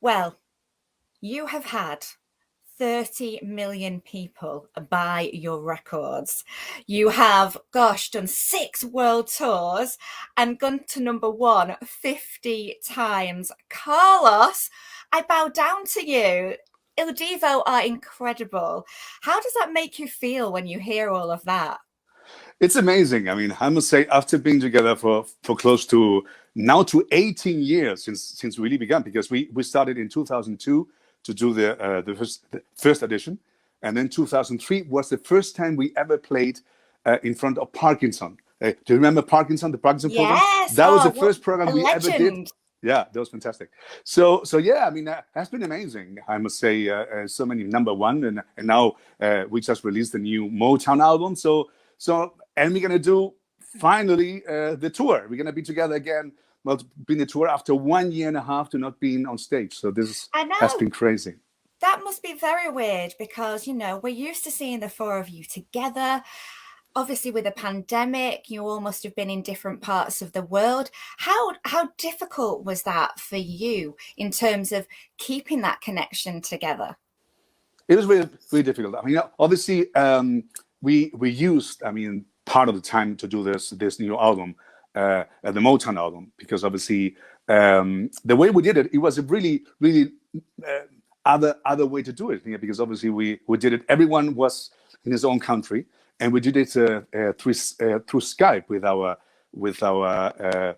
Well, you have had 30 million people buy your records. You have, gosh, done 6 world tours and gone to number one 50 times. Carlos, I bow down to you. Il Divo are incredible. How does that make you feel when you hear all of that? It's amazing. I mean, I must say, after being together for close to now to 18 years since we really began, because we started in 2002 to do the first edition, and then 2003 was the first time we ever played in front of Parkinson. Do you remember Parkinson, the Parkinson program? Yes. That was Oh, the what first program a we ever did. legend. Yeah, that was fantastic. So yeah, I mean, that's been amazing. I must say, so many number one, and now we just released a new Motown album. And we're gonna do finally the tour. We're gonna be together again. Well, been the tour after 1 year and a half to not being on stage. So I has know. been crazy. That must be very weird because, we're used to seeing the four of you together. Obviously, with the pandemic, you all must have been in different parts of the world. How difficult was that for you in terms of keeping that connection together? It was really really difficult. I mean, obviously, we used, I mean, part of the time to do this new album, the Motown album, because obviously the way we did it, it was a really really uh, other way to do it. Yeah, because obviously we did it. Everyone was in his own country, and we did it through Skype with our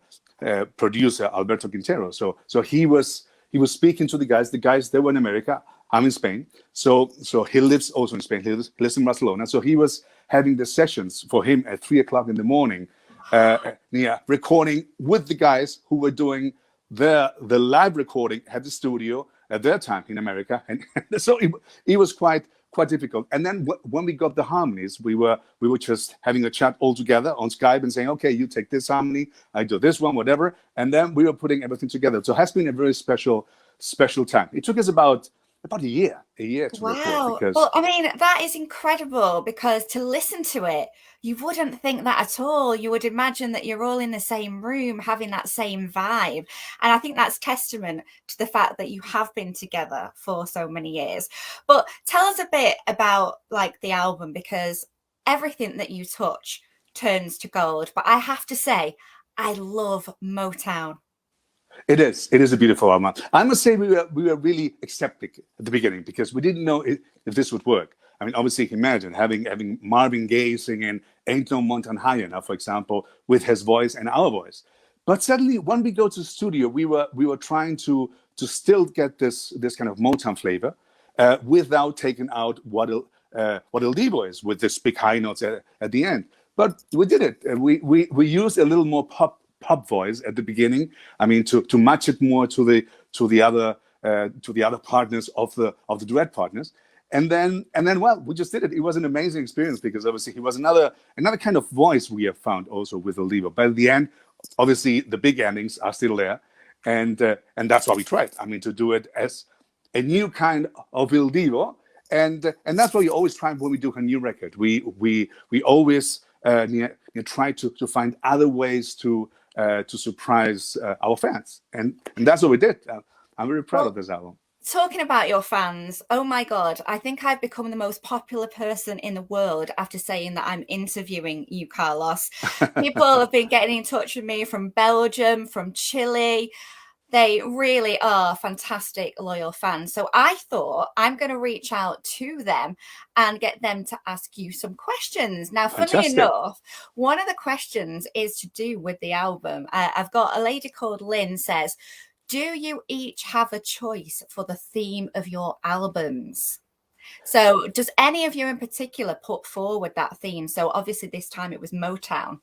producer Alberto Quintero. So he was speaking to the guys. The guys, they were in America. I'm in Spain. So he lives also in Spain. He lives in Barcelona. So he was having the sessions for him at 3 o'clock in the morning, yeah, recording with the guys who were doing the live recording at the studio at their time in America, and so it was quite difficult. And then when we got the harmonies, we were just having a chat all together on Skype and saying, okay, you take this harmony, I do this one, whatever, and then we were putting everything together. So it has been a very special time. It took us about a year to record, Wow. Well, because I mean, that is incredible because to listen to it, you wouldn't think that at all. You would imagine that you're all in the same room having that same vibe. And I think that's testament to the fact that you have been together for so many years. But tell us a bit about like the album because everything that you touch turns to gold. But I have to say, I love Motown. it is a beautiful album. I must say we were really skeptic at the beginning because we didn't know if this would work. I mean, obviously, imagine having Marvin Gaye singing "Ain't No Mountain High Enough," for example, with his voice and our voice. But suddenly, when we go to the studio, we were trying to still get this kind of Motown flavor, without taking out what El Divo is with this big high notes at the end. But we did it. We used a little more pop voice at the beginning. I mean, to match it more to the other partners of the duet partners. And then, well, we just did it. It was an amazing experience because obviously he was another kind of voice we have found also with El Divo. But at the end, obviously the big endings are still there, and that's why we tried. I mean, to do it as a new kind of Il Divo, and that's why we always try when we do a new record. We always try to find other ways to surprise our fans, and that's what we did. I'm very proud of Well, this album. talking about your fans, oh my God, I think I've become the most popular person in the world after saying that I'm interviewing you, Carlos. People have been getting in touch with me from Belgium, from Chile. They really are fantastic, loyal fans. So I thought I'm going to reach out to them and get them to ask you some questions. Now, funny Fantastic. enough, one of the questions is to do with the album. I've got a lady called Lynn says, do you each have a choice for the theme of your albums? So does any of you in particular put forward that theme? So obviously this time it was Motown.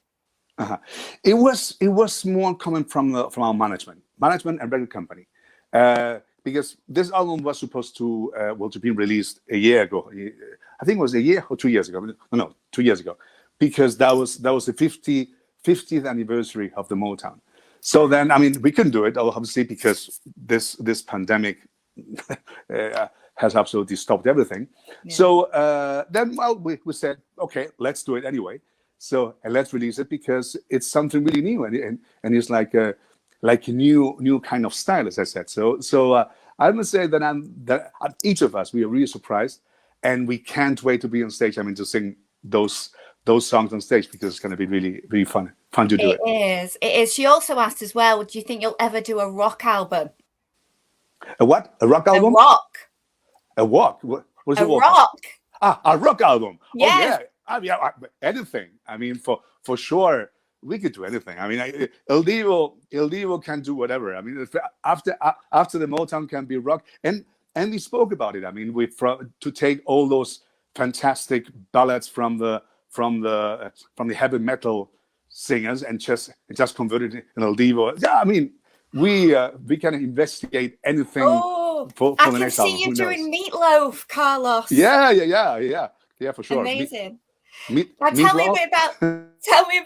Uh-huh. It was more coming from our management and record company, because this album was supposed to be released a year ago. I think it was a year or 2 years ago. No, 2 years ago, because that was the 50th anniversary of the Motown. So then, I mean, we couldn't do it obviously because this pandemic has absolutely stopped everything. Yeah. So then, well, we said, okay, let's do it anyway. So and let's release it because it's something really new, and it's like a new kind of style, as I said. So I must say that each of us, we are really surprised, and we can't wait to be on stage. I mean, to sing those songs on stage, because it's going to be really, really fun to do It it. is. It is. She also asked as well, do you think you'll ever do a rock album? A what? A rock A album? rock. A walk? What is A a walk? rock. A rock album. Oh Yes. yeah. I mean, anything. I mean, for sure, we could do anything. I mean, El Divo can do whatever. I mean, after the Motown can be rock, and we spoke about it. I mean, to take all those fantastic ballads from the heavy metal singers and just convert it in El Divo. Yeah, I mean, we can investigate anything Oh, for I the can next see album. you Who knows? doing Meatloaf, Carlos. Yeah, for sure. Amazing. Meat, Now tell me a meatloaf.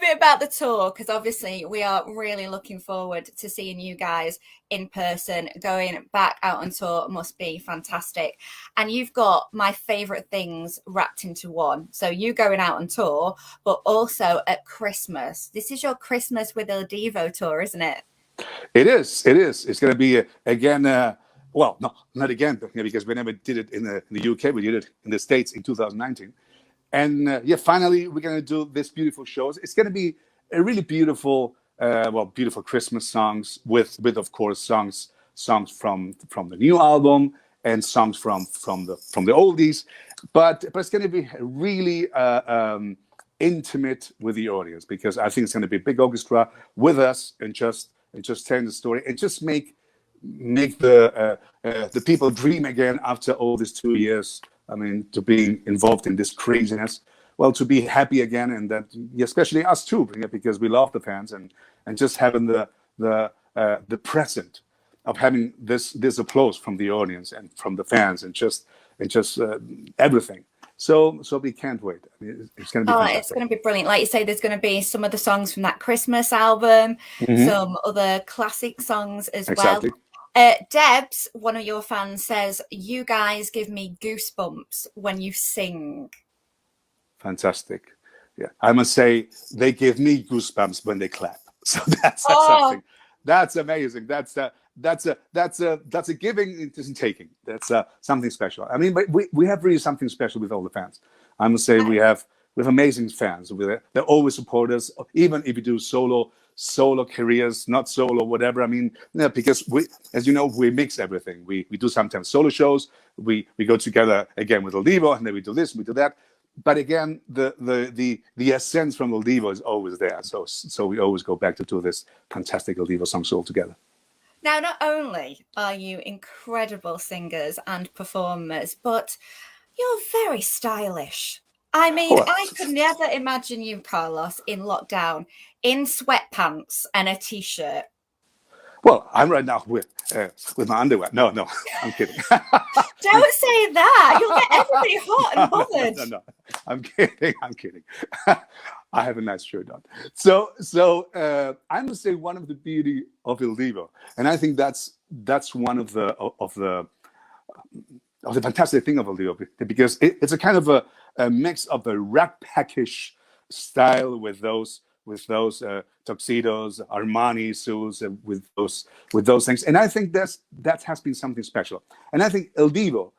bit about the tour, because obviously we are really looking forward to seeing you guys in person. Going back out on tour must be fantastic. And you've got my favorite things wrapped into one. So you going out on tour, but also at Christmas. This is your Christmas with El Divo tour, isn't it? It is. It is. It's going to be again. Well, no, not again, because we never did it in the UK. We did it in the States in 2019. And finally, we're going to do this beautiful show. It's going to be a really beautiful, beautiful Christmas songs with of course songs from the new album, and songs from the oldies. But it's going to be really intimate with the audience, because I think it's going to be a big orchestra with us, and just telling the story, and just make the people dream again after all these 2 years. I mean, to be involved in this craziness, well, to be happy again, and that especially us too, because we love the fans, and just having the present of having this applause from the audience and from the fans, and just everything. So we can't wait. I mean, it's going to be fantastic. It's going to be brilliant. Like you say, there's going to be some of the songs from that Christmas album, some other classic songs as Exactly. well. Debs, one of your fans, says, you guys give me goosebumps when you sing. Fantastic. Yeah, I must say they give me goosebumps when they clap. So that's something. That's amazing. That's a giving and taking. That's something special. I mean, but we have really something special with all the fans. I must say we have amazing fans. They always support us, even if we do solo careers, not solo, whatever. I mean, because as you know, we mix everything. We do sometimes solo shows. We go together again with El Divo, and then we do this, we do that. But again, the essence from El Divo is always there. So we always go back to do this fantastic El Divo songs all together. Now, not only are you incredible singers and performers, but you're very stylish. I mean, I could never imagine you, Carlos, in lockdown, in sweatpants and a t-shirt. Well, I'm right now with my underwear. No, I'm kidding. Don't say that. You'll get everybody hot and bothered. No, I'm kidding. I have a nice shirt on. So I must say, one of the beauty of El Divo, and I think that's one of the fantastic thing of El Divo, because it's a kind of a mix of a rat package style with those tuxedos, Armani suits, with those things, and I think that has been something special. And I think El Divo,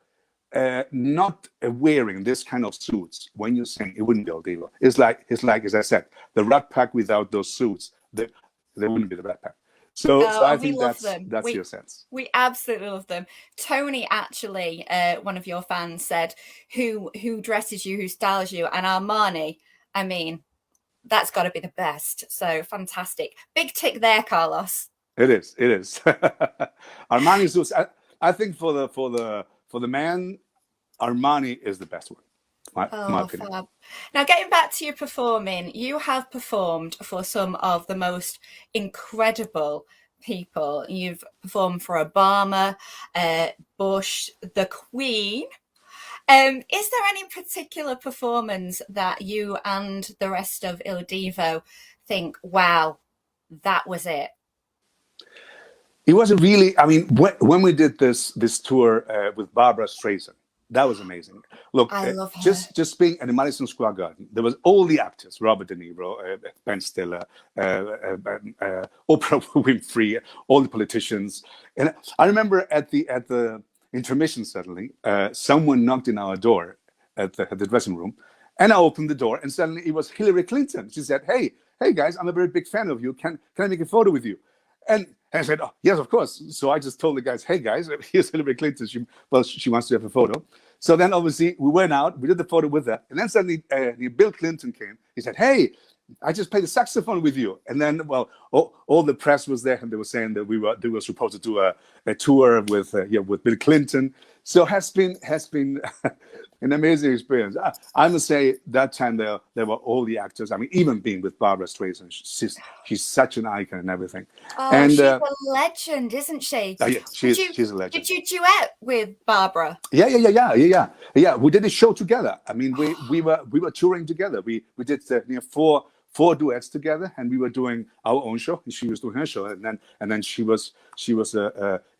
not wearing this kind of suits when you sing, it wouldn't be El Divo. It's like as I said, the Rat Pack without those suits, they wouldn't be the Rat Pack. So I think that's your sense. We absolutely love them. Tony, actually, one of your fans, said, who dresses you, who styles you? And Armani, I mean, that's got to be the best. So fantastic. Big tick there, Carlos. It is. Armani suits. I think for the man, Armani is the best one. My opinion. Fab. Now, getting back to your performing, you have performed for some of the most incredible people. You've performed for Obama, Bush, the Queen. Is there any particular performance that you and the rest of Il Divo think, wow, that was it? It was really, I mean, when we did this tour with Barbara Streisand, That was amazing. Look, I love her. just being at the Madison Square Garden, there was all the actors: Robert De Niro, Ben Stiller, Oprah Winfrey, all the politicians. And I remember at the intermission, suddenly, someone knocked in our door at the dressing room, and I opened the door, and suddenly it was Hillary Clinton. She said, "Hey guys, I'm a very big fan of you. Can I make a photo with you?" And I said, "Oh, yes, of course." So I just told the guys, "Hey guys, here's Hillary Clinton. She wants to have a photo." So then obviously we went out, we did the photo with her, and then suddenly Bill Clinton came. He said, "Hey, I just played the saxophone with you." And then, well, all the press was there, and they were saying that they were supposed to do a tour with Bill Clinton. So has been an amazing experience. I must say that time there were all the actors. I mean, even being with Barbara Streisand, she's such an icon and everything. Oh, and she's a legend, isn't she? Yeah, she's a legend. Did you duet with Barbara? Yeah. We did a show together. I mean, we were touring together. We did four duets together, and we were doing our own show, and she was doing her show, and then she was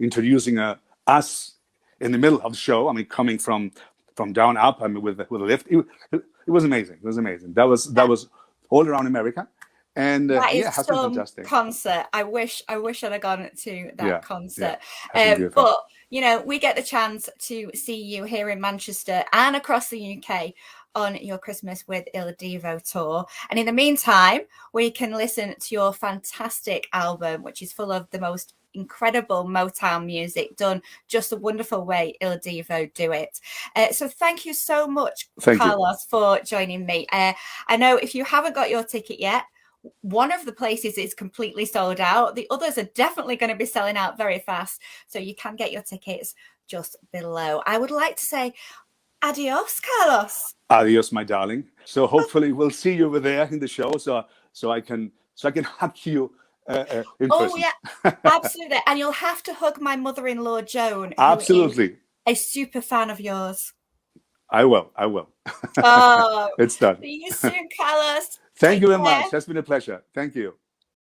introducing us in the middle of the show. I mean, coming from down up. I mean, with a lift. It was amazing. It was amazing. That was all around America, and that is has been fantastic. Concert. I wish I'd have gone to that concert. But we get the chance to see you here in Manchester and across the UK on your Christmas with Il Divo tour. And in the meantime, we can listen to your fantastic album, which is full of the most incredible Motown music done just a wonderful way Il Divo do it. So thank you so much, Carlos, for joining me. I know if you haven't got your ticket yet, one of the places is completely sold out. The others are definitely going to be selling out very fast. So you can get your tickets just below. I would like to say adios, Carlos. Adios, my darling. So hopefully we'll see you over there in the show. So I can hug you in person. Yeah, absolutely. And you'll have to hug my mother-in-law, Joan. Absolutely. A super fan of yours. I will. Oh, it's done. See you soon, Carlos. Thank you very much. It's been a pleasure. Thank you.